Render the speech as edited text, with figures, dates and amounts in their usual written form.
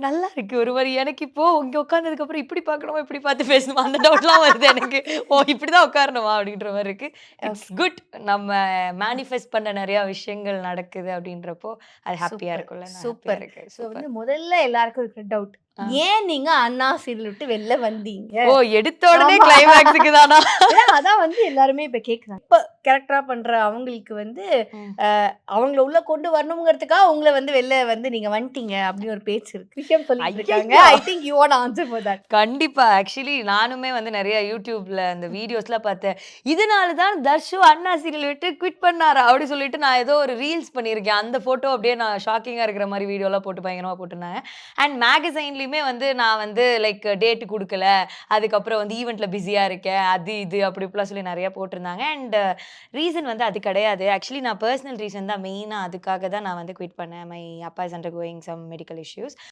நல்லா இருக்கு. ஒரு மாரி எனக்கு இப்போ இங்க உட்கார்ந்ததுக்கு அப்புறம் இப்படி பார்க்கணுமா, இப்படி பார்த்து பேசணுமா அந்த டவுட்லாம் வருது எனக்கு. ஓ! இப்படிதான் உட்காரணுமா அப்படின்ற மாரி இருக்கு. It's okay. குட். நம்ம மேனிஃபெஸ்ட் பண்ண நெறைய விஷயங்கள் நடக்குது அப்படின்றப்போ, அது ஹேப்பியா சூப்பர், இருக்கும்ல. நான் ஹேப்பியா சூப்பர். இருக்கேன். So super. வந்து முதல்ல எல்லாருக்கும் இருக்கிற டவுட். ஆ. ஏன் நீங்க அண்ணா சீரியல் விட்டு வெளில வந்தீங்க? ஓ! எடுத்த உடனே ஆமா. கிளைமாக்ஸ்க்கு தானா? ஏன்னா அதான் வந்து எல்லாருமே இப்ப கேட்குறாங்க. இப்ப கேரக்டரா பண்ற அவங்களுக்கு வந்து ம். அவங்கள உள்ள கொண்டு வரணும்ங்கிறதுக்காக உங்கள வந்து வெளில வந்து நீங்க வந்துட்டீங்க அப்படின்னு ஒரு பேச்சு இருக்கு. விஷயம் சொல்லிட்டு இருக்காங்க. ஐயய்யோ! I think you want answer for that. கண்டிப்பா. ஆக்சுவலி நானுமே வந்து நெறைய YouTubeல அந்த வீடியோஸ்லாம் பார்த்தேன். இதனால தான் தர்ஷு அண்ணா சீரியல் விட்டு குவிட் பண்ணாரா? அப்படி சொல்லிட்டு நான் ஏதோ ஒரு ரீல்ஸ் பண்ணியிருக்கேன். அந்த ஃபோட்டோ அப்படியே நான் ஷாக்கிங்கா இருக்கிற மாரி வீடியோலாம் போட்டு பயங்கரமா போட்டிருந்தாங்க. அண்ட் மேகசைன்லயுமே வந்து நான் வந்து லைக் டேட் குடுக்கல. அதுக்கப்புறம் வந்து ஈவென்ட்ல பிஸியா இருக்கேன். அது இது அப்படி இப்படிலாம் சொல்லி நெறைய போட்டிருந்தாங்க. அண்ட் ரீசன் வந்து அது கிடையாது. ஆக்சுவலி நான் பெர்சனல் ரீசன் தான் மெயினா அதுக்காக தான் நான் வந்து குவிட் பண்ணேன். மை அப்பா is undergoing some medical issues.